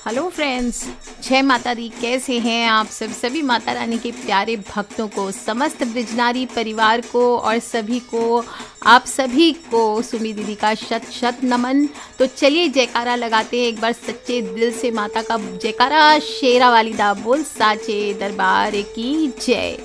Hello friends, जय माता दी। कैसे हैं आप सब? सभी माता रानी के प्यारे भक्तों को, समस्त ब्रिजनारी परिवार को और सभी को, आप सभी को सुमी दीदी का शत शत नमन। तो चलिए जयकारा लगाते हैं एक बार सच्चे दिल से माता का जयकारा। शेरा वाली दा बोल साचे दरबार की जय।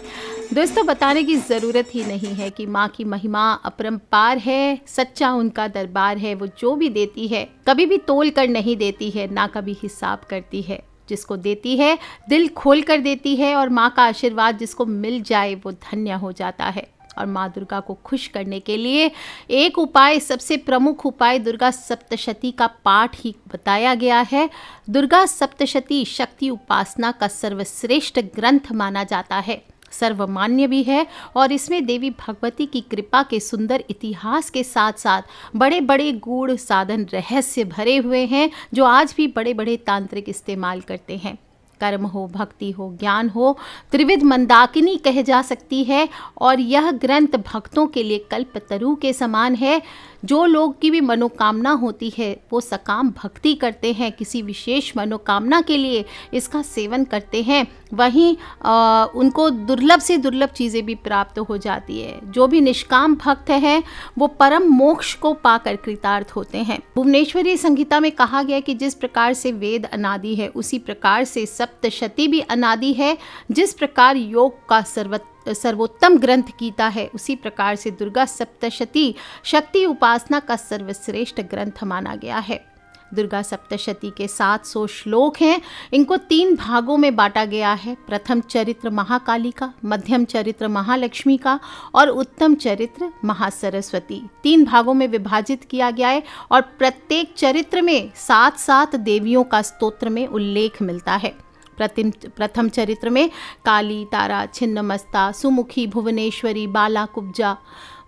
दोस्तों, बताने की ज़रूरत ही नहीं है कि माँ की महिमा अपरंपार है, सच्चा उनका दरबार है। वो जो भी देती है कभी भी तोल कर नहीं देती है, ना कभी हिसाब करती है। जिसको देती है दिल खोल कर देती है, और माँ का आशीर्वाद जिसको मिल जाए वो धन्य हो जाता है। और माँ दुर्गा को खुश करने के लिए एक उपाय, सबसे प्रमुख उपाय दुर्गा सप्तशती का पाठ ही बताया गया है। दुर्गा सप्तशती शक्ति उपासना का सर्वश्रेष्ठ ग्रंथ माना जाता है, सर्वमान्य भी है। और इसमें देवी भगवती की कृपा के सुंदर इतिहास के साथ साथ बड़े बड़े गूढ़ साधन रहस्य भरे हुए हैं, जो आज भी बड़े बड़े तांत्रिक इस्तेमाल करते हैं। कर्म हो, भक्ति हो, ज्ञान हो, त्रिविध मंदाकिनी कह जा सकती है। और यह ग्रंथ भक्तों के लिए कल्पतरु के समान है। जो लोग की भी मनोकामना होती है वो सकाम भक्ति करते हैं, किसी विशेष मनोकामना के लिए इसका सेवन करते हैं, वहीं उनको दुर्लभ से दुर्लभ चीज़ें भी प्राप्त हो जाती है। जो भी निष्काम भक्त हैं वो परम मोक्ष को पाकर कृतार्थ होते हैं। भुवनेश्वरी संहिता में कहा गया कि जिस प्रकार से वेद अनादि है, उसी प्रकार से सप्तशती भी अनादि है। जिस प्रकार योग का सर्वोत्तम ग्रंथ गीता है, उसी प्रकार से दुर्गा सप्तशती शक्ति उपासना का सर्वश्रेष्ठ ग्रंथ माना गया है। दुर्गा सप्तशती के 700 श्लोक हैं। इनको 3 भागों में बांटा गया है। प्रथम चरित्र महाकाली का, मध्यम चरित्र महालक्ष्मी का और उत्तम चरित्र महासरस्वती। 3 भागों में विभाजित किया गया है, और प्रत्येक चरित्र में 7-7 देवियों का स्तोत्र में उल्लेख मिलता है। प्रथम चरित्र में काली, तारा, छिन्नमस्ता, सुमुखी, भुवनेश्वरी, बाला, कुब्जा।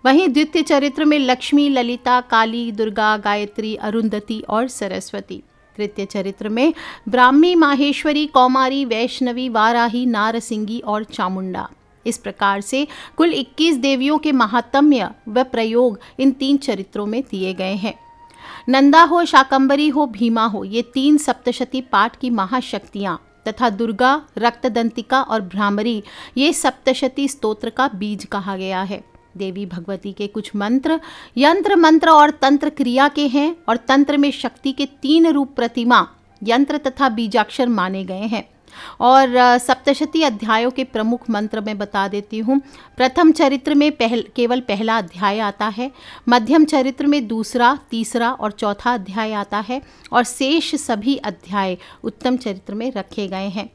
वहीं द्वितीय चरित्र में लक्ष्मी, ललिता, काली, दुर्गा, गायत्री, अरुंधति और सरस्वती। तृतीय चरित्र में ब्राह्मी, माहेश्वरी, कौमारी, वैष्णवी, वाराही, नारसिंगी और चामुंडा। इस प्रकार से कुल 21 देवियों के महात्म्य व प्रयोग इन 3 चरित्रों में दिए गए हैं। नंदा हो, शाकंबरी हो, भीमा हो, ये 3 सप्तशती पाठ की महाशक्तियाँ तथा दुर्गा, रक्तदंतिका और भ्रामरी, ये सप्तशती स्तोत्र का बीज कहा गया है। देवी भगवती के कुछ मंत्र यंत्र, मंत्र और तंत्र क्रिया के हैं, और तंत्र में शक्ति के 3 रूप प्रतिमा, यंत्र तथा बीजाक्षर माने गए हैं। और सप्तशती अध्यायों के प्रमुख मंत्र मैं बता देती हूँ। प्रथम चरित्र में केवल पहला अध्याय आता है, मध्यम चरित्र में दूसरा, तीसरा और चौथा अध्याय आता है, और शेष सभी अध्याय उत्तम चरित्र में रखे गए हैं।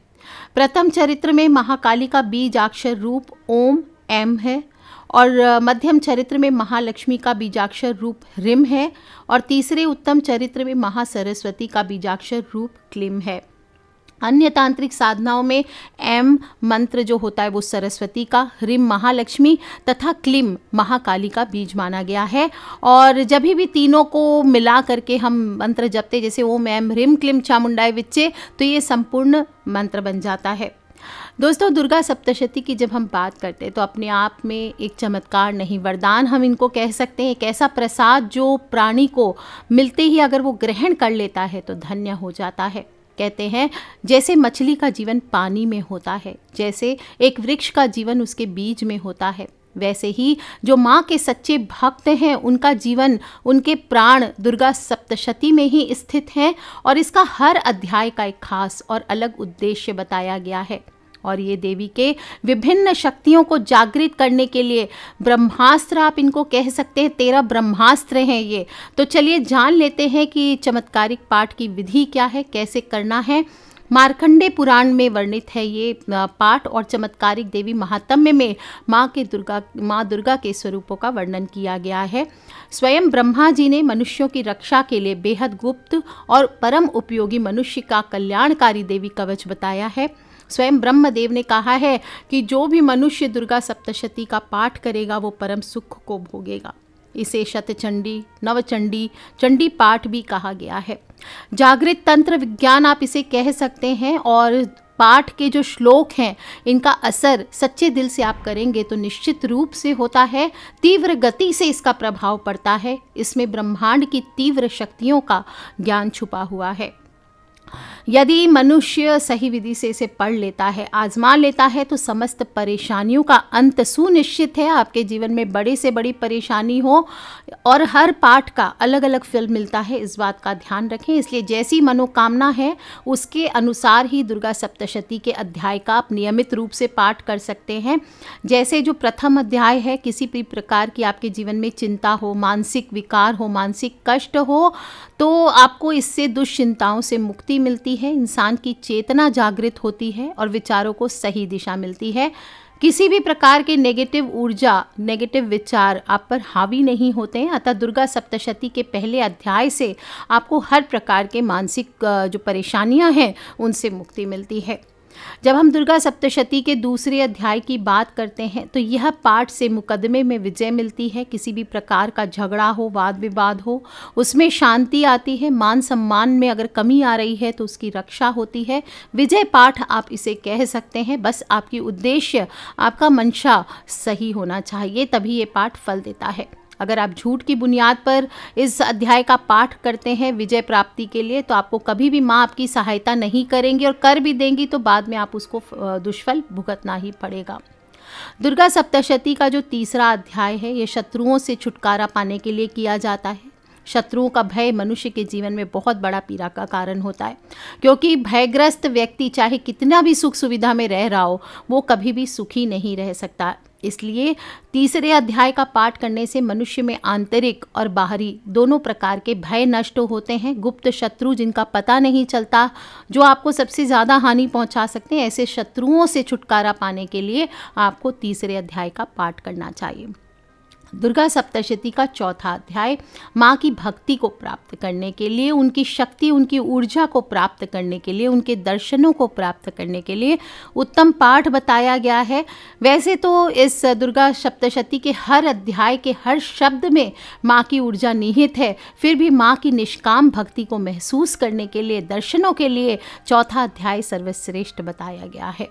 प्रथम चरित्र में महाकाली का बीजाक्षर रूप ओम एम है, और मध्यम चरित्र में महालक्ष्मी का बीजाक्षर रूप ह्रीम है, और तीसरे उत्तम चरित्र में महासरस्वती का बीजाक्षर रूप क्लीम है। अन्य तांत्रिक साधनाओं में एम मंत्र जो होता है वो सरस्वती का, ह्रीम महालक्ष्मी तथा क्लीम महाकाली का बीज माना गया है। और जब भी तीनों को मिला करके हम मंत्र जपते, जैसे ओम एम ह्रीम क्लीम चामुंडाय विच्चे, तो ये संपूर्ण मंत्र बन जाता है। दोस्तों, दुर्गा सप्तशती की जब हम बात करते हैं तो अपने आप में एक चमत्कार नहीं, वरदान हम इनको कह सकते हैं। एक ऐसा प्रसाद जो प्राणी को मिलते ही अगर वो ग्रहण कर लेता है तो धन्य हो जाता है। कहते हैं जैसे मछली का जीवन पानी में होता है, जैसे एक वृक्ष का जीवन उसके बीज में होता है, वैसे ही जो माँ के सच्चे भक्त हैं उनका जीवन, उनके प्राण दुर्गा सप्तशती में ही स्थित हैं। और इसका हर अध्याय का एक खास और अलग उद्देश्य बताया गया है। और ये देवी के विभिन्न शक्तियों को जागृत करने के लिए ब्रह्मास्त्र, आप इनको कह सकते हैं, 13 ब्रह्मास्त्र हैं ये। तो चलिए जान लेते हैं कि चमत्कारिक पाठ की विधि क्या है, कैसे करना है। मार्कंडे पुराण में वर्णित है ये पाठ, और चमत्कारिक देवी महात्म्य में माँ दुर्गा के स्वरूपों का वर्णन किया गया है। स्वयं ब्रह्मा जी ने मनुष्यों की रक्षा के लिए बेहद गुप्त और परम उपयोगी मनुष्य का कल्याणकारी देवी कवच बताया है। स्वयं ब्रह्मदेव ने कहा है कि जो भी मनुष्य दुर्गा सप्तशती का पाठ करेगा वो परम सुख को भोगेगा। इसे शतचंडी, नवचंडी, चंडी पाठ भी कहा गया है। जागृत तंत्र विज्ञान आप इसे कह सकते हैं। और पाठ के जो श्लोक हैं इनका असर सच्चे दिल से आप करेंगे तो निश्चित रूप से होता है, तीव्र गति से इसका प्रभाव पड़ता है। इसमें ब्रह्मांड की तीव्र शक्तियों का ज्ञान छुपा हुआ है। यदि मनुष्य सही विधि से इसे पढ़ लेता है, आजमा लेता है, तो समस्त परेशानियों का अंत सुनिश्चित है। आपके जीवन में बड़े से बड़ी परेशानी हो और हर पाठ का अलग अलग फल मिलता है, इस बात का ध्यान रखें। इसलिए जैसी मनोकामना है उसके अनुसार ही दुर्गा सप्तशती के अध्याय का आप नियमित रूप से पाठ कर सकते हैं। जैसे जो प्रथम अध्याय है, किसी भी प्रकार की आपके जीवन में चिंता हो, मानसिक विकार हो, मानसिक कष्ट हो, तो आपको इससे दुश्चिंताओं से मुक्ति मिलती है, इंसान की चेतना जागृत होती है और विचारों को सही दिशा मिलती है। किसी भी प्रकार के नेगेटिव ऊर्जा, नेगेटिव विचार आप पर हावी नहीं होते हैं। अतः दुर्गा सप्तशती के पहले अध्याय से आपको हर प्रकार के मानसिक जो परेशानियां हैं उनसे मुक्ति मिलती है। जब हम दुर्गा सप्तशती के दूसरे अध्याय की बात करते हैं तो यह पाठ से मुकदमे में विजय मिलती है। किसी भी प्रकार का झगड़ा हो, वाद विवाद हो, उसमें शांति आती है। मान सम्मान में अगर कमी आ रही है तो उसकी रक्षा होती है। विजय पाठ आप इसे कह सकते हैं। बस आपकी उद्देश्य, आपका मंशा सही होना चाहिए, तभी ये पाठ फल देता है। अगर आप झूठ की बुनियाद पर इस अध्याय का पाठ करते हैं विजय प्राप्ति के लिए, तो आपको कभी भी माँ आपकी सहायता नहीं करेंगी, और कर भी देंगी तो बाद में आप उसको दुष्फल भुगतना ही पड़ेगा। दुर्गा सप्तशती का जो तीसरा अध्याय है, ये शत्रुओं से छुटकारा पाने के लिए किया जाता है। शत्रुओं का भय मनुष्य के जीवन में बहुत बड़ा पीड़ा का कारण होता है, क्योंकि भयग्रस्त व्यक्ति चाहे कितना भी सुख सुविधा में रह रहा हो, वो कभी भी सुखी नहीं रह सकता। इसलिए तीसरे अध्याय का पाठ करने से मनुष्य में आंतरिक और बाहरी दोनों प्रकार के भय नष्ट होते हैं। गुप्त शत्रु जिनका पता नहीं चलता, जो आपको सबसे ज़्यादा हानि पहुंचा सकते हैं, ऐसे शत्रुओं से छुटकारा पाने के लिए आपको तीसरे अध्याय का पाठ करना चाहिए। दुर्गा सप्तशती का चौथा अध्याय माँ की भक्ति को प्राप्त करने के लिए, उनकी शक्ति, उनकी ऊर्जा को प्राप्त करने के लिए, उनके दर्शनों को प्राप्त करने के लिए उत्तम पाठ बताया गया है। वैसे तो इस दुर्गा सप्तशती के हर अध्याय के हर शब्द में माँ की ऊर्जा निहित है, फिर भी माँ की निष्काम भक्ति को महसूस करने के लिए, दर्शनों के लिए चौथा अध्याय सर्वश्रेष्ठ बताया गया है।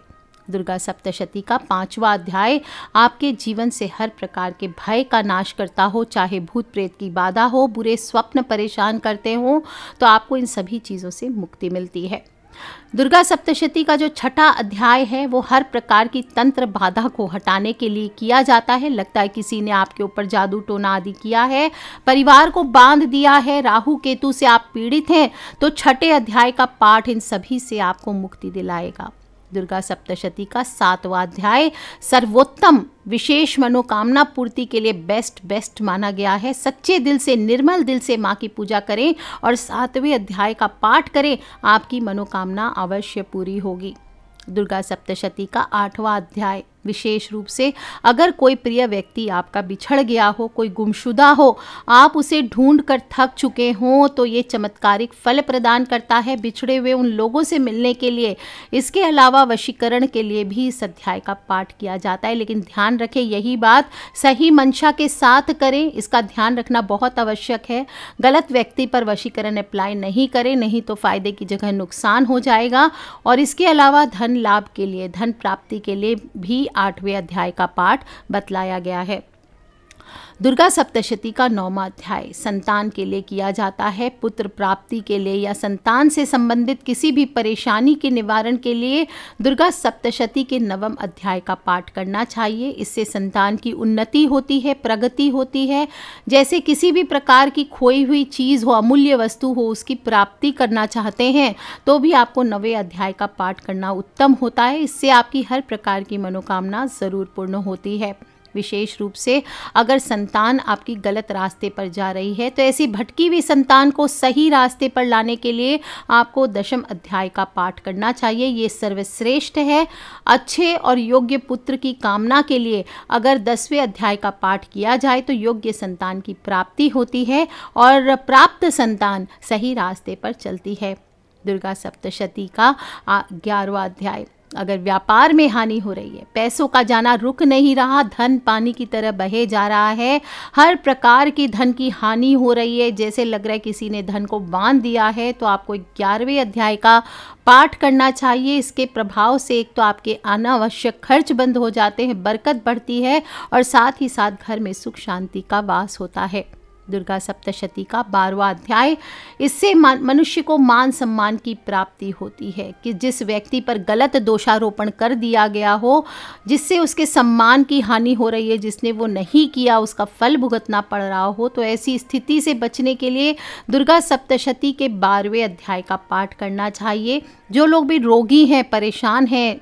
दुर्गा सप्तशती का पांचवा अध्याय आपके जीवन से हर प्रकार के भय का नाश करता हो, चाहे भूत प्रेत की बाधा हो, बुरे स्वप्न परेशान करते हो, तो आपको इन सभी चीज़ों से मुक्ति मिलती है। दुर्गा सप्तशती का जो छठा अध्याय है वो हर प्रकार की तंत्र बाधा को हटाने के लिए किया जाता है। लगता है किसी ने आपके ऊपर जादू टोना आदि किया है, परिवार को बांध दिया है, राहु केतु से आप पीड़ित हैं, तो छठे अध्याय का पाठ इन सभी से आपको मुक्ति दिलाएगा। दुर्गा सप्तशती का सातवां अध्याय सर्वोत्तम विशेष मनोकामना पूर्ति के लिए बेस्ट माना गया है। सच्चे दिल से, निर्मल दिल से माँ की पूजा करें और सातवें अध्याय का पाठ करें, आपकी मनोकामना अवश्य पूरी होगी। दुर्गा सप्तशती का आठवां अध्याय विशेष रूप से अगर कोई प्रिय व्यक्ति आपका बिछड़ गया हो, कोई गुमशुदा हो, आप उसे ढूंढ कर थक चुके हों, तो ये चमत्कारिक फल प्रदान करता है बिछड़े हुए उन लोगों से मिलने के लिए। इसके अलावा वशीकरण के लिए भी इस अध्याय का पाठ किया जाता है, लेकिन ध्यान रखें यही बात सही मंशा के साथ करें, इसका ध्यान रखना बहुत आवश्यक है। गलत व्यक्ति पर वशीकरण अप्लाई नहीं करें, नहीं तो फायदे की जगह नुकसान हो जाएगा। और इसके अलावा धन लाभ के लिए, धन प्राप्ति के लिए भी आठवें अध्याय का पाठ बतलाया गया है। दुर्गा सप्तशती का नौवां अध्याय संतान के लिए किया जाता है। पुत्र प्राप्ति के लिए या संतान से संबंधित किसी भी परेशानी के निवारण के लिए दुर्गा सप्तशती के नवम अध्याय का पाठ करना चाहिए। इससे संतान की उन्नति होती है, प्रगति होती है। जैसे किसी भी प्रकार की खोई हुई चीज़ हो, अमूल्य वस्तु हो, उसकी प्राप्ति करना चाहते हैं तो भी आपको नवे अध्याय का पाठ करना उत्तम होता है। इससे आपकी हर प्रकार की मनोकामना ज़रूर पूर्ण होती है। विशेष रूप से अगर संतान आपकी गलत रास्ते पर जा रही है तो ऐसी भटकी हुई संतान को सही रास्ते पर लाने के लिए आपको दशम अध्याय का पाठ करना चाहिए। ये सर्वश्रेष्ठ है। अच्छे और योग्य पुत्र की कामना के लिए अगर 10वें अध्याय का पाठ किया जाए तो योग्य संतान की प्राप्ति होती है और प्राप्त संतान सही रास्ते पर चलती है। दुर्गा सप्तशती का 11वां अध्याय अगर व्यापार में हानि हो रही है, पैसों का जाना रुक नहीं रहा, धन पानी की तरह बहे जा रहा है, हर प्रकार की धन की हानि हो रही है, जैसे लग रहा है किसी ने धन को बांध दिया है, तो आपको 11वें अध्याय का पाठ करना चाहिए। इसके प्रभाव से एक तो आपके अनावश्यक खर्च बंद हो जाते हैं, बरकत बढ़ती है और साथ ही साथ घर में सुख शांति का वास होता है। दुर्गा सप्तशती का 12वां अध्याय। इससे मनुष्य को मान सम्मान की प्राप्ति होती है कि जिस व्यक्ति पर गलत दोषारोपण कर दिया गया हो, जिससे उसके सम्मान की हानि हो रही है, जिसने वो नहीं किया उसका फल भुगतना पड़ रहा हो, तो ऐसी स्थिति से बचने के लिए दुर्गा सप्तशती के 12वें अध्याय का पाठ करना चाहिए। जो लोग भी रोगी हैं, परेशान हैं,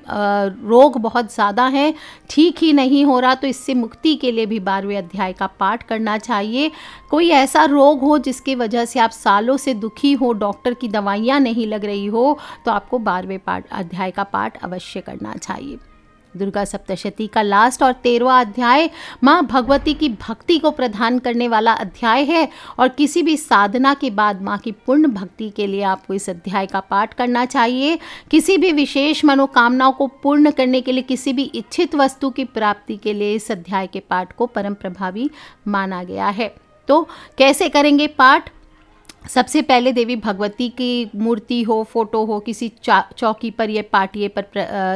रोग बहुत ज़्यादा है, ठीक ही नहीं हो रहा, तो इससे मुक्ति के लिए भी 12वें अध्याय का पाठ करना चाहिए। कोई ऐसा रोग हो जिसकी वजह से आप सालों से दुखी हो, डॉक्टर की दवाइयाँ नहीं लग रही हो, तो आपको 12वें अध्याय का पाठ अवश्य करना चाहिए। दुर्गा सप्तशती का लास्ट और 13वां अध्याय माँ भगवती की भक्ति को प्रदान करने वाला अध्याय है और किसी भी साधना के बाद माँ की पूर्ण भक्ति के लिए आपको इस अध्याय का पाठ करना चाहिए। किसी भी विशेष मनोकामनाओं को पूर्ण करने के लिए, किसी भी इच्छित वस्तु की प्राप्ति के लिए इस अध्याय के पाठ को परम प्रभावी माना गया है। तो कैसे करेंगे पाठ? सबसे पहले देवी भगवती की मूर्ति हो, फोटो हो, किसी चौकी पर या पाटिये पर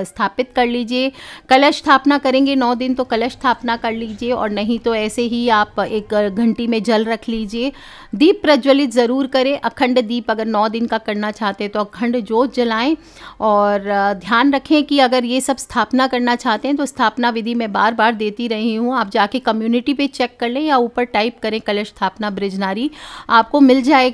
स्थापित कर लीजिए। कलश स्थापना करेंगे 9 दिन तो कलश स्थापना कर लीजिए, और नहीं तो ऐसे ही आप एक घंटी में जल रख लीजिए। दीप प्रज्वलित ज़रूर करें, अखंड दीप अगर 9 दिन का करना चाहते हैं तो अखंड ज्योत जलाएं। और ध्यान रखें कि अगर ये सब स्थापना करना चाहते हैं तो स्थापना विधि मैं बार बार देती रही हूँ, आप जाके कम्युनिटी पे चेक कर लें या ऊपर टाइप करें कलश स्थापना बृजनारी, आपको मिल जाएगा।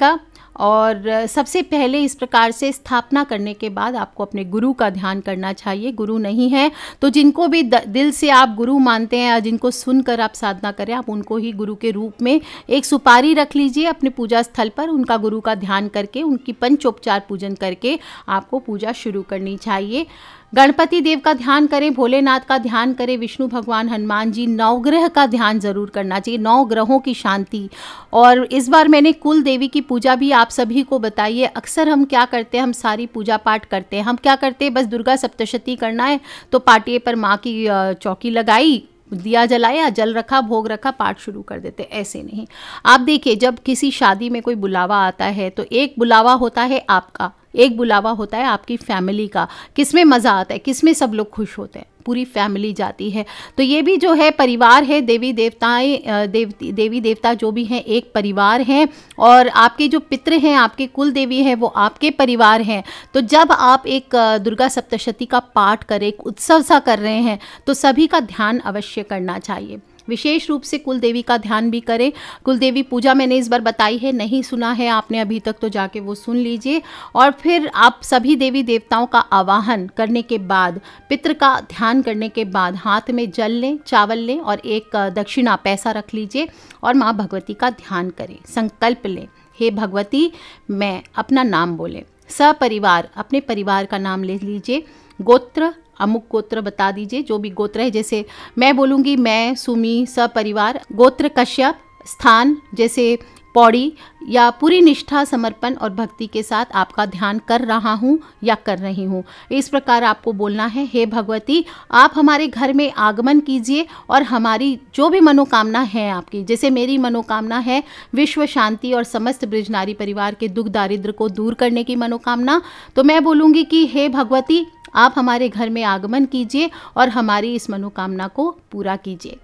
और सबसे पहले इस प्रकार से स्थापना करने के बाद आपको अपने गुरु का ध्यान करना चाहिए। गुरु नहीं है तो जिनको भी दिल से आप गुरु मानते हैं या जिनको सुनकर आप साधना करें, आप उनको ही गुरु के रूप में एक सुपारी रख लीजिए अपने पूजा स्थल पर। उनका गुरु का ध्यान करके, उनकी पंचोपचार पूजन करके आपको पूजा शुरू करनी चाहिए। गणपति देव का ध्यान करें, भोलेनाथ का ध्यान करें, विष्णु भगवान, हनुमान जी, नवग्रह का ध्यान ज़रूर करना चाहिए, 9 ग्रहों की शांति। और इस बार मैंने कुल देवी की पूजा भी आप सभी को बताई है। अक्सर हम क्या करते हैं, हम सारी पूजा पाठ करते हैं, हम क्या करते हैं, बस दुर्गा सप्तशती करना है तो पाटिये पर माँ की चौकी लगाई, दिया जलाया, जल रखा, भोग रखा, पाठ शुरू कर देते। ऐसे नहीं। आप देखिए, जब किसी शादी में कोई बुलावा आता है तो एक बुलावा होता है आपका, एक बुलावा होता है आपकी फैमिली का। किसमें मज़ा आता है, किसमें सब लोग खुश होते हैं, पूरी फैमिली जाती है। तो ये भी जो है परिवार है, देवी देवताएं, देवी देवता जो भी हैं एक परिवार हैं, और आपके जो पितृ हैं, आपके कुल देवी हैं, वो आपके परिवार हैं। तो जब आप एक दुर्गा सप्तशती का पाठ करें, एक उत्सव सा कर रहे हैं, तो सभी का ध्यान अवश्य करना चाहिए। विशेष रूप से कुल देवी का ध्यान भी करें। कुल देवी पूजा मैंने इस बार बताई है, नहीं सुना है आपने अभी तक तो जाके वो सुन लीजिए। और फिर आप सभी देवी देवताओं का आवाहन करने के बाद, पितृ का ध्यान करने के बाद हाथ में जल लें, चावल लें और एक दक्षिणा पैसा रख लीजिए और माँ भगवती का ध्यान करें। संकल्प लें, हे भगवती मैं, अपना नाम बोलें। सपरिवार अपने परिवार का नाम ले लीजिए। गोत्र, अमुक गोत्र बता दीजिए, जो भी गोत्र है। जैसे मैं बोलूँगी मैं सुमी, सपरिवार, गोत्र कश्यप, स्थान जैसे पौड़ी, या पूरी निष्ठा, समर्पण और भक्ति के साथ आपका ध्यान कर रहा हूँ या कर रही हूँ। इस प्रकार आपको बोलना है, हे भगवती आप हमारे घर में आगमन कीजिए और हमारी जो भी मनोकामना है आपकी, जैसे मेरी मनोकामना है विश्व शांति और समस्त बृजनारी परिवार के दुख दारिद्र को दूर करने की मनोकामना, तो मैं बोलूँगी कि हे भगवती आप हमारे घर में आगमन कीजिए और हमारी इस मनोकामना को पूरा कीजिए।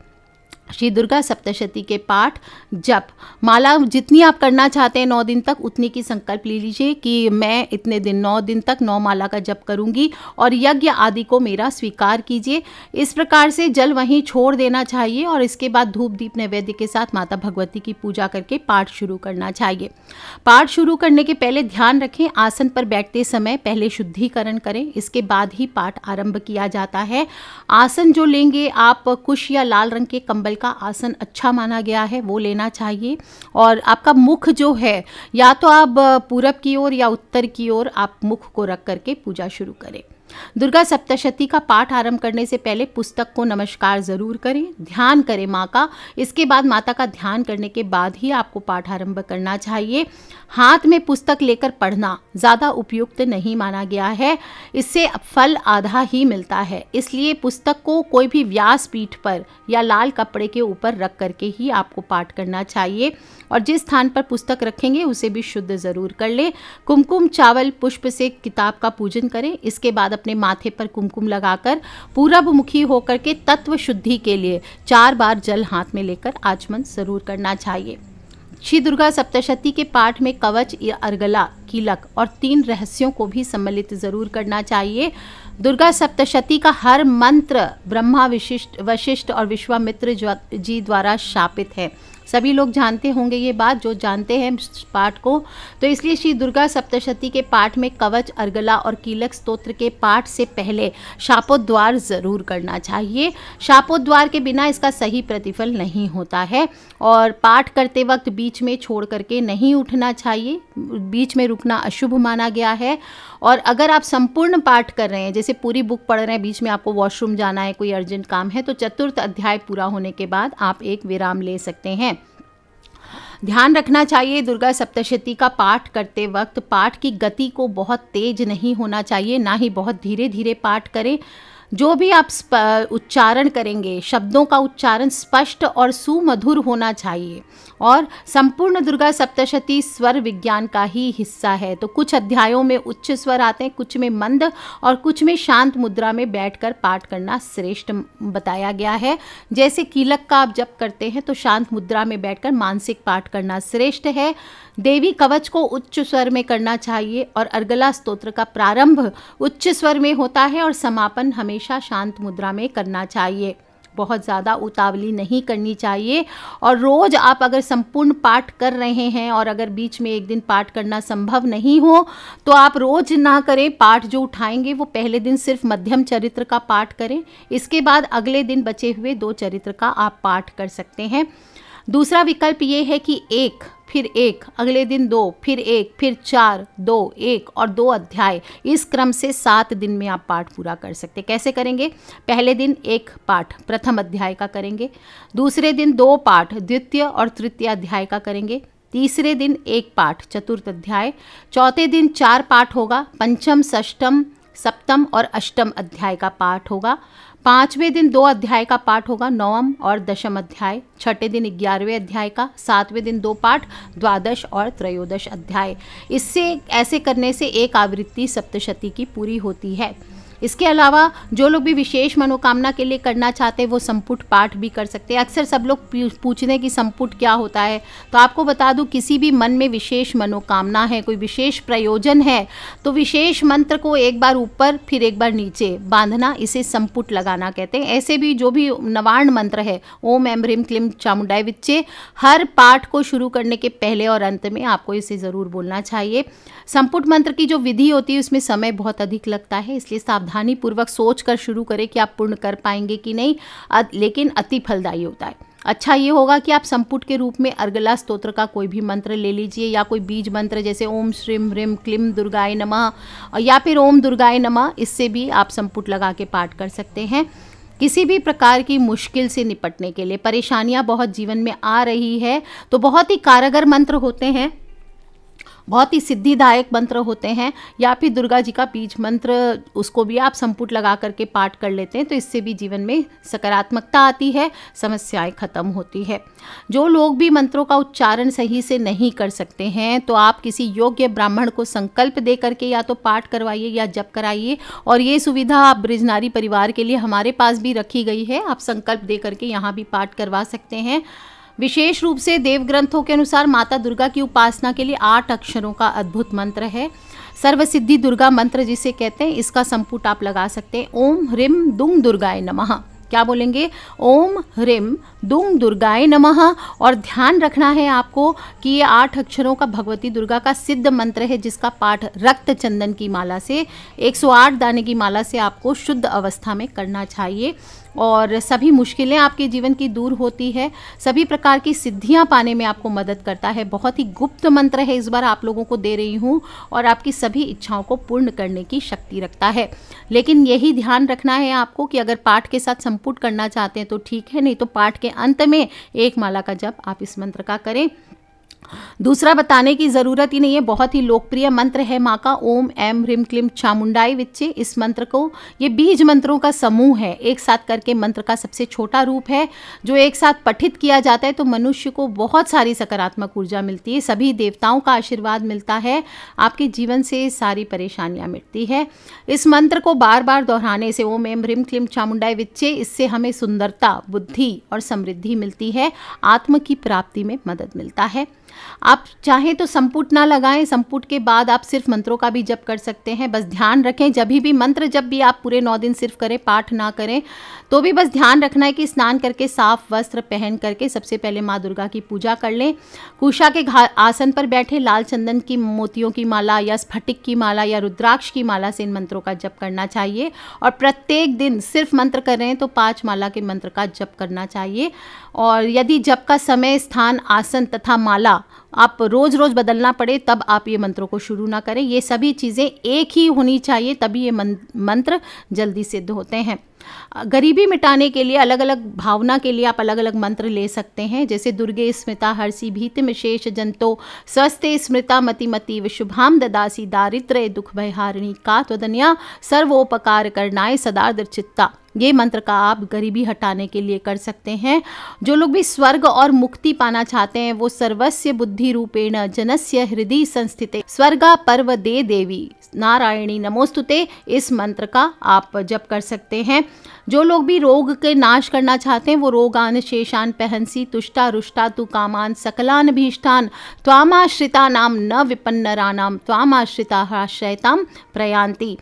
श्री दुर्गा सप्तशती के पाठ जप माला जितनी आप करना चाहते हैं 9 दिन तक, उतनी की संकल्प ले लीजिए कि मैं इतने दिन 9 दिन तक 9 माला का जप करूंगी और यज्ञ आदि को मेरा स्वीकार कीजिए। इस प्रकार से जल वहीं छोड़ देना चाहिए और इसके बाद धूप दीप नैवेद्य के साथ माता भगवती की पूजा करके पाठ शुरू करना चाहिए। पाठ शुरू करने के पहले ध्यान रखें, आसन पर बैठते समय पहले शुद्धिकरण करें, इसके बाद ही पाठ आरंभ किया जाता है। आसन जो लेंगे आप, कुश या लाल रंग के कंबल का आसन अच्छा माना गया है वो लेना चाहिए। और आपका मुख जो है, या तो आप पूरब की ओर या उत्तर की ओर आप मुख को रख करके पूजा शुरू करें। दुर्गा सप्तशती का पाठ आरंभ करने से पहले पुस्तक को नमस्कार जरूर करें, ध्यान करें माँ का। इसके बाद माता का ध्यान करने के बाद ही आपको पाठ आरंभ करना चाहिए। हाथ में पुस्तक लेकर पढ़ना ज़्यादा उपयुक्त नहीं माना गया है, इससे फल आधा ही मिलता है। इसलिए पुस्तक को कोई भी व्यास पीठ पर या लाल कपड़े के ऊपर रख करके ही आपको पाठ करना चाहिए। और जिस स्थान पर पुस्तक रखेंगे उसे भी शुद्ध ज़रूर कर लें। कुमकुम चावल पुष्प से किताब का पूजन करें। इसके बाद अपने माथे पर कुमकुम लगाकर पूरब मुखी होकर के तत्व शुद्धि के लिए 4 बार जल हाथ में लेकर आचमन जरूर करना चाहिए। श्री दुर्गा सप्तशती के पाठ में कवच, अर्गला, कीलक और 3 रहस्यों को भी सम्मिलित जरूर करना चाहिए। दुर्गा सप्तशती का हर मंत्र ब्रह्मा, वशिष्ठ और विश्वामित्र जी द्वारा शापित है। सभी लोग जानते होंगे ये बात, जो जानते हैं पाठ को। तो इसलिए श्री दुर्गा सप्तशती के पाठ में कवच, अर्गला और कीलक स्तोत्र के पाठ से पहले शापोद्वार ज़रूर करना चाहिए। शापोद्वार के बिना इसका सही प्रतिफल नहीं होता है और पाठ करते वक्त बीच में छोड़ करके नहीं उठना चाहिए। बीच में रुकना अशुभ माना गया है। और अगर आप संपूर्ण पाठ कर रहे हैं, जैसे पूरी बुक पढ़ रहे हैं, बीच में आपको वॉशरूम जाना है, कोई अर्जेंट काम है, तो चतुर्थ अध्याय पूरा होने के बाद आप एक विराम ले सकते हैं। ध्यान रखना चाहिए दुर्गा सप्तशती का पाठ करते वक्त पाठ की गति को बहुत तेज नहीं होना चाहिए, ना ही बहुत धीरे धीरे पाठ करें। जो भी आप उच्चारण करेंगे, शब्दों का उच्चारण स्पष्ट और सुमधुर होना चाहिए। और संपूर्ण दुर्गा सप्तशती स्वर विज्ञान का ही हिस्सा है। तो कुछ अध्यायों में उच्च स्वर आते हैं, कुछ में मंद और कुछ में शांत मुद्रा में बैठकर पाठ करना श्रेष्ठ बताया गया है। जैसे कीलक का आप जप करते हैं तो शांत मुद्रा में बैठकर मानसिक पाठ करना श्रेष्ठ है। देवी कवच को उच्च स्वर में करना चाहिए और अर्गला स्तोत्र का प्रारंभ उच्च स्वर में होता है और समापन हमेशा शांत मुद्रा में करना चाहिए। बहुत ज़्यादा उतावली नहीं करनी चाहिए। और रोज़ आप अगर संपूर्ण पाठ कर रहे हैं और अगर बीच में एक दिन पाठ करना संभव नहीं हो तो आप रोज़ ना करें। पाठ जो उठाएंगे वो पहले दिन सिर्फ मध्यम चरित्र का पाठ करें, इसके बाद अगले दिन बचे हुए 2 चरित्र का आप पाठ कर सकते हैं। दूसरा विकल्प ये है कि 1 फिर 1, अगले दिन 2, फिर 1, फिर 4, 2, 1 और 2 अध्याय, इस क्रम से 7 दिन में आप पाठ पूरा कर सकते हैं। कैसे करेंगे? पहले दिन 1 पाठ प्रथम अध्याय का करेंगे, दूसरे दिन 2 पाठ द्वितीय और तृतीय अध्याय का करेंगे, तीसरे दिन 1 पाठ चतुर्थ अध्याय, चौथे दिन 4 पाठ होगा, पंचम, षष्ठम, सप्तम और अष्टम अध्याय का पाठ होगा, 5वें दिन 2 अध्याय का पाठ होगा, 9वां और 10वां अध्याय, 6ठे दिन 11वें अध्याय का, 7वें दिन 2 पाठ, द्वादश और त्रयोदश अध्याय। इससे ऐसे करने से एक आवृत्ति सप्तशती की पूरी होती है। इसके अलावा जो लोग भी विशेष मनोकामना के लिए करना चाहते हैं वो संपुट पाठ भी कर सकते हैं। अक्सर सब लोग पूछने की संपुट क्या होता है, तो आपको बता दूं, किसी भी मन में विशेष मनोकामना है, कोई विशेष प्रयोजन है, तो विशेष मंत्र को एक बार ऊपर फिर एक बार नीचे बांधना, इसे संपुट लगाना कहते हैं। ऐसे भी जो भी नवार्ण मंत्र है, ओम ऐं ह्रीं क्लीं चामुंडाय विच्चे, हर पाठ को शुरू करने के पहले और अंत में आपको इसे ज़रूर बोलना चाहिए। संपुट मंत्र की जो विधि होती है उसमें समय बहुत अधिक लगता है, इसलिए सावधानी पूर्वक सोच कर शुरू करें कि आप पूर्ण कर पाएंगे कि नहीं, लेकिन अति फलदायी होता है। अच्छा ये होगा कि आप संपुट के रूप में अर्गला स्तोत्र का कोई भी मंत्र ले लीजिए या कोई बीज मंत्र जैसे ओम श्रीं ह्रीं क्लीं दुर्गाय नमः या फिर ओम दुर्गाय नमः, इससे भी आप संपुट लगा के पाठ कर सकते हैं। किसी भी प्रकार की मुश्किल से निपटने के लिए, परेशानियां बहुत जीवन में आ रही है तो बहुत ही कारगर मंत्र होते हैं, बहुत ही सिद्धिदायक मंत्र होते हैं, या फिर दुर्गा जी का बीज मंत्र, उसको भी आप संपुट लगा करके पाठ कर लेते हैं तो इससे भी जीवन में सकारात्मकता आती है, समस्याएं खत्म होती है। जो लोग भी मंत्रों का उच्चारण सही से नहीं कर सकते हैं तो आप किसी योग्य ब्राह्मण को संकल्प दे करके या तो पाठ करवाइए या जप कराइए, और ये सुविधा आप ब्रजनारी परिवार के लिए हमारे पास भी रखी गई है। आप संकल्प दे करके यहाँ भी पाठ करवा सकते हैं। विशेष रूप से देव ग्रंथों के अनुसार माता दुर्गा की उपासना के लिए 8 अक्षरों का अद्भुत मंत्र है, सर्वसिद्धि दुर्गा मंत्र जिसे कहते हैं। इसका संपुट आप लगा सकते हैं, ओम ह्रीं दुं दुर्गाय नमः। क्या बोलेंगे? ओम ह्रीं दुं दुर्गाय नमः। और ध्यान रखना है आपको कि ये 8 अक्षरों का भगवती दुर्गा का सिद्ध मंत्र है, जिसका पाठ रक्त चंदन की माला से, 108 दाने की माला से आपको शुद्ध अवस्था में करना चाहिए। और सभी मुश्किलें आपके जीवन की दूर होती है, सभी प्रकार की सिद्धियां पाने में आपको मदद करता है। बहुत ही गुप्त मंत्र है, इस बार आप लोगों को दे रही हूं, और आपकी सभी इच्छाओं को पूर्ण करने की शक्ति रखता है। लेकिन यही ध्यान रखना है आपको कि अगर पाठ के साथ संपुट करना चाहते हैं तो ठीक है, नहीं तो पाठ के अंत में 1 माला का जप आप इस मंत्र का करें। दूसरा बताने की ज़रूरत ही नहीं है, बहुत ही लोकप्रिय मंत्र है माँ का, ओम ऐं ह्रीं क्लीं चामुंडाय विच्चे। इस मंत्र को, ये बीज मंत्रों का समूह है, एक साथ करके मंत्र का सबसे छोटा रूप है, जो एक साथ पठित किया जाता है तो मनुष्य को बहुत सारी सकारात्मक ऊर्जा मिलती है, सभी देवताओं का आशीर्वाद मिलता है, आपके जीवन से सारी परेशानियां मिटती है। इस मंत्र को बार बार दोहराने से, ओम ऐं ह्रीं क्लीं चामुंडाय विच्चे, इससे हमें सुंदरता, बुद्धि और समृद्धि मिलती है, आत्म की प्राप्ति में मदद मिलता है। आप चाहें तो संपुट ना लगाएं, संपुट के बाद आप सिर्फ मंत्रों का भी जप कर सकते हैं। बस ध्यान रखें, जब भी मंत्र जब भी आप पूरे 9 दिन सिर्फ करें, पाठ ना करें, तो भी बस ध्यान रखना है कि स्नान करके साफ वस्त्र पहन करके सबसे पहले माँ दुर्गा की पूजा कर लें। कुशा के आसन पर बैठे लाल चंदन की मोतियों की माला या स्फटिक की माला या रुद्राक्ष की माला से इन मंत्रों का जप करना चाहिए। और प्रत्येक दिन सिर्फ मंत्र कर रहे हैं तो 5 माला के मंत्र का जप करना चाहिए। और यदि जप का समय, स्थान, आसन तथा माला आप रोज रोज बदलना पड़े तब आप ये मंत्रों को शुरू ना करें। ये सभी चीज़ें एक ही होनी चाहिए, तभी ये मंत्र जल्दी सिद्ध होते हैं। गरीबी मिटाने के लिए, अलग अलग भावना के लिए आप अलग अलग मंत्र ले सकते हैं, जैसे दुर्गे स्मृता हर्षि भीतिम शेष जंतो स्वस्ते स्मृता मतिमति विशुभाम ददासी दारिद्र्य दुख भयहारिणी का त्वदन्या सर्वोपकार करनाय सदार्द्र चित्ता। ये मंत्र का आप गरीबी हटाने के लिए कर सकते हैं। जो लोग भी स्वर्ग और मुक्ति पाना चाहते हैं वो सर्वस्य बुद्धि रूपेण जनस्य हृदय संस्थिते स्वर्गा पर्व दे देवी नारायणी नमोस्तुते, इस मंत्र का आप जप कर सकते हैं। जो लोग भी रोग के नाश करना चाहते हैं वो रोगान शेषान पहंसी तुष्टा रुष्टा तु कामान सकलान भीष्टान त्वामाश्रिता नाम न विपन्नरानाम त्वामाश्रिता आश्रयताम प्रयांति।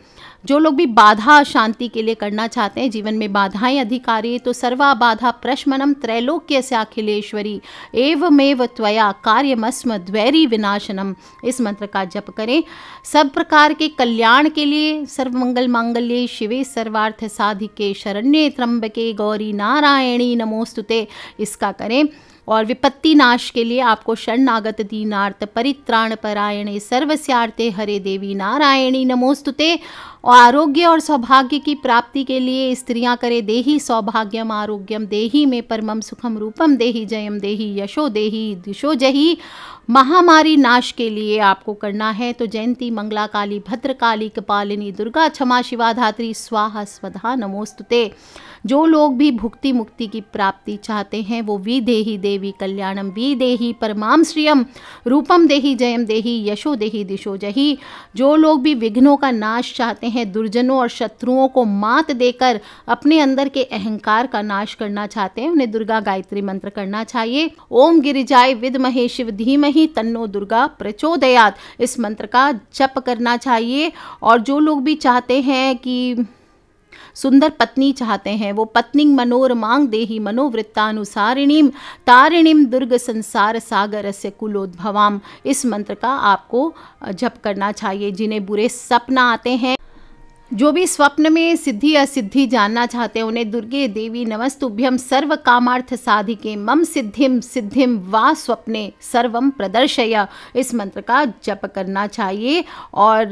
जो लोग भी बाधा शांति के लिए करना चाहते हैं, जीवन में बाधाएं अधिकारी, तो सर्वा बाधा प्रशमनम त्रैलोक्य से अखिलेश्वरी एवमेव त्वया कार्यमस्म द्वैरी विनाशनम, इस मंत्र का जप करें। सब प्रकार के कल्याण के लिए सर्वमंगल मांगल्ये शिवे सर्वार्थ साधिके शरण्ये त्र्यंबके गौरी नारायणी नमोस्तुते, इसका करें। और विपत्ति नाश के लिए आपको शरणागत दीनार्थ परित्राण परायणे सर्वस्यार्थे हरे देवी नारायणी नमोस्तुते। और आरोग्य और सौभाग्य की प्राप्ति के लिए स्त्रियां करें देहि सौभाग्यम आरोग्यम देहि में परमम सुखम रूपम देहि जयम देहि यशो देहि दिशो जहि। महामारी नाश के लिए आपको करना है तो जयंती मंगला काली भद्रकाली कपालिनी दुर्गा क्षमा शिवा धात्री स्वाहा स्वधा नमोस्तुते। जो लोग भी भुक्ति मुक्ति की प्राप्ति चाहते हैं वो विदेहि देवी कल्याणम विदेहि परमाम श्रियम रूपम देहि जयम देहि यशो देहि दिशो जहि। जो लोग भी विघ्नों का नाश चाहते हैं, दुर्जनों और शत्रुओं को मात देकर अपने अंदर के अहंकार का नाश करना चाहते हैं, उन्हें दुर्गा गायत्री मंत्र करना चाहिए। ओम गिरिजाय विद्महे शिव धीमहि तन्नो दुर्गा प्रचोदयात्, इस मंत्र का जप करना चाहिए। और जो लोग भी चाहते हैं कि सुंदर पत्नी चाहते हैं वो पत्नी मनोरमांग देहि मनोवृत्तानुसारिणीम तारिणीम दुर्ग संसार सागर से कुलोद्भवाम, इस मंत्र का आपको जप करना चाहिए। जिन्हें बुरे सपना आते हैं, जो भी स्वप्न में सिद्धि असिद्धि जानना चाहते हैं, उन्हें दुर्गे देवी नमस्तुभ्यम सर्व कामार्थ साधिके मम सिद्धिम सिद्धिम वा स्वप्ने सर्वम प्रदर्शय, इस मंत्र का जप करना चाहिए। और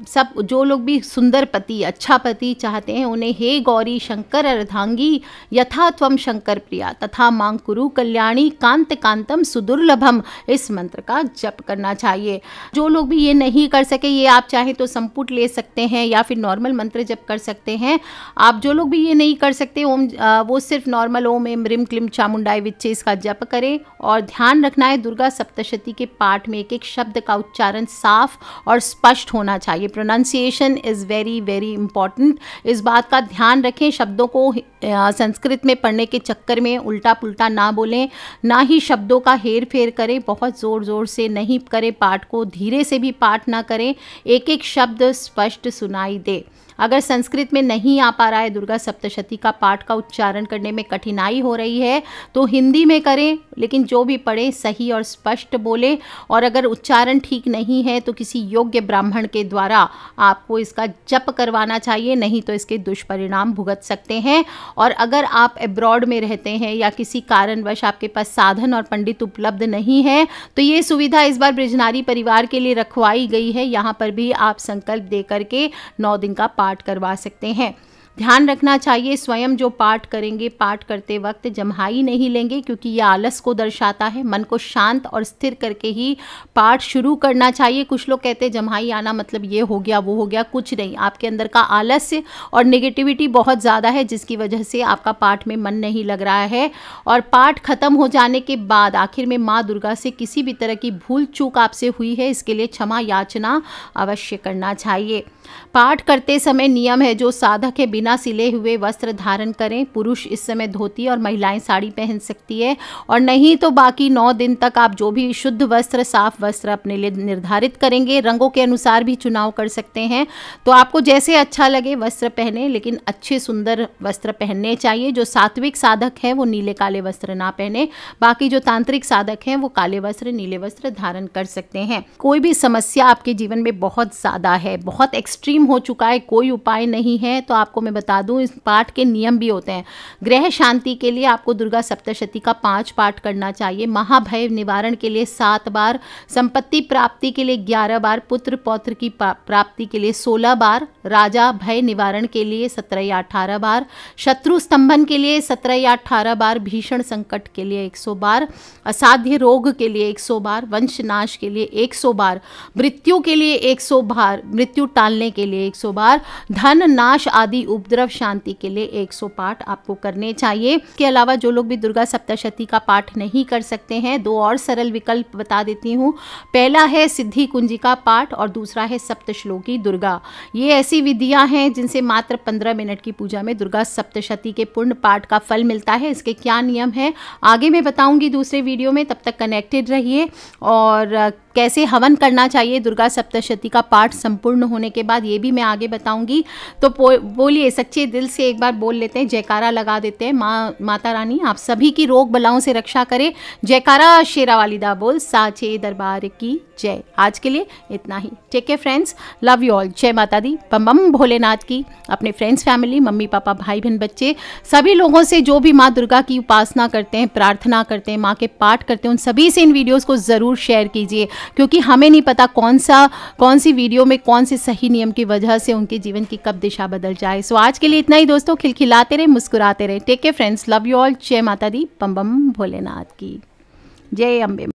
सब जो लोग भी सुंदर पति, अच्छा पति चाहते हैं, उन्हें हे गौरी शंकर अर्धांगी यथा त्वम शंकर प्रिया तथा मांग कुरु कल्याणी कांत कांतम सुदुर्लभम, इस मंत्र का जप करना चाहिए। जो लोग भी ये नहीं कर सके, ये आप चाहें तो संपुट ले सकते हैं या फिर नॉर्मल मंत्र जप कर सकते हैं। आप जो लोग भी ये नहीं कर सकते, ओम वो सिर्फ नॉर्मल ओम एम ह्रीम क्लीम चामुंडाई विच्चे इसका जप करें। और ध्यान रखना है दुर्गा सप्तशती के पाठ में एक एक शब्द का उच्चारण साफ और स्पष्ट होना चाहिए। Pronunciation is very very important, इस बात का ध्यान रखें। शब्दों को संस्कृत में पढ़ने के चक्कर में उल्टा पुल्टा ना बोलें, ना ही शब्दों का हेर फेर करें, बहुत ज़ोर ज़ोर से नहीं करें पाठ को, धीरे से भी पाठ ना करें, एक एक शब्द स्पष्ट सुनाई दे। अगर संस्कृत में नहीं आ पा रहा है, दुर्गा सप्तशती का पाठ का उच्चारण करने में कठिनाई हो रही है, तो हिंदी में करें, लेकिन जो भी पढ़े सही और स्पष्ट बोलें। और अगर उच्चारण ठीक नहीं है तो किसी योग्य ब्राह्मण के द्वारा आपको इसका जप करवाना चाहिए, नहीं तो इसके दुष्परिणाम भुगत सकते हैं। और अगर आप अब्रॉड में रहते हैं या किसी कारणवश आपके पास साधन और पंडित उपलब्ध नहीं है, तो ये सुविधा इस बार बृजनारी परिवार के लिए रखवाई गई है। यहाँ पर भी आप संकल्प दे करके 9 दिन का पाठ करवा सकते हैं। ध्यान रखना चाहिए स्वयं जो पाठ करेंगे, पाठ करते वक्त जम्हाई नहीं लेंगे, क्योंकि यह आलस को दर्शाता है। मन को शांत और स्थिर करके ही पाठ शुरू करना चाहिए। कुछ लोग कहते हैं जम्हाई आना मतलब ये हो गया वो हो गया, कुछ नहीं। आपके अंदर का आलस्य और नेगेटिविटी बहुत ज़्यादा है, जिसकी वजह से आपका पाठ में मन नहीं लग रहा है। और पाठ खत्म हो जाने के बाद आखिर में माँ दुर्गा से किसी भी तरह की भूल चूक आपसे हुई है, इसके लिए क्षमा याचना अवश्य करना चाहिए। पाठ करते समय नियम है, जो साधक है बिना बिना सिले हुए वस्त्र धारण करें। पुरुष इस समय धोती और महिलाएं साड़ी पहन सकती है, और नहीं तो बाकी 9 दिन तक आप जो भी शुद्ध वस्त्र, साफ वस्त्र अपने लिए निर्धारित करेंगे। रंगों के अनुसार भी चुनाव कर सकते हैं, तो आपको जैसे अच्छा लगे वस्त्र पहने, लेकिन अच्छे सुंदर वस्त्र पहनने चाहिए। जो सात्विक साधक है वो नीले काले वस्त्र ना पहने, बाकी जो तांत्रिक साधक हैं वो काले वस्त्र, नीले वस्त्र धारण कर सकते हैं। कोई भी समस्या आपके जीवन में बहुत ज़्यादा है, बहुत एक्सट्रीम हो चुका है, कोई उपाय नहीं है, तो आपको मैं बता दूं इस पाठ के नियम भी होते हैं। ग्रह शांति के लिए आपको दुर्गा सप्तशती का 5 पाठ करना चाहिए। महाभय निवारण के लिए 7 बार, संपत्ति प्राप्ति के लिए 11 बार, पुत्र पौत्र की प्राप्ति के लिए 16 बार, राजा भय निवारण के लिए 17 या 18 बार, शत्रु स्तंभन के लिए 17 या 18 बार, भीषण संकट के लिए 100 बार, असाध्य रोग के लिए 100 बार, वंशनाश के लिए 100 बार, मृत्यु के लिए 100 बार, मृत्यु टालने के लिए 100 बार, धन नाश आदि उपद्रव शांति के लिए 100 पाठ आपको करने चाहिए। इसके अलावा जो लोग भी दुर्गा सप्तशती का पाठ नहीं कर सकते हैं, 2 और सरल विकल्प बता देती हूँ। पहला है सिद्धि कुंजिका पाठ और दूसरा है सप्तश्लोकी दुर्गा। ये ऐसी विधियां हैं जिनसे मात्र 15 मिनट की पूजा में दुर्गा सप्तशती के पूर्ण पाठ का फल मिलता है। इसके क्या नियम है आगे मैं बताऊंगी दूसरे वीडियो में, तब तक कनेक्टेड रहिए। और कैसे हवन करना चाहिए दुर्गा सप्तशती का पाठ संपूर्ण होने के बाद, ये भी मैं आगे बताऊंगी। तो बोलिए, सच्चे दिल से एक बार बोल लेते हैं, जयकारा लगा देते हैं। माता रानी आप सभी की रोग बलाओं से रक्षा करे। जयकारा शेरा वाली दा बोल, साचे दरबार की जय। आज के लिए इतना ही। Take care friends, love you all. जय माता दी, बम बम भोलेनाथ की। अपने फ्रेंड्स, फैमिली, मम्मी पापा, भाई बहन, बच्चे, सभी लोगों से जो भी माँ दुर्गा की उपासना करते हैं, प्रार्थना करते हैं, माँ के पाठ करते हैं, उन सभी से इन वीडियोस को ज़रूर शेयर कीजिए, क्योंकि हमें नहीं पता कौन सी वीडियो में कौन से सही नियम की वजह से उनके जीवन की कब दिशा बदल जाए। सो आज के लिए इतना ही दोस्तों। खिलखिलाते रहे, मुस्कुराते रहे। Take care friends, love you all. जय माता दी, बम बम भोलेनाथ की जय। अम्बे।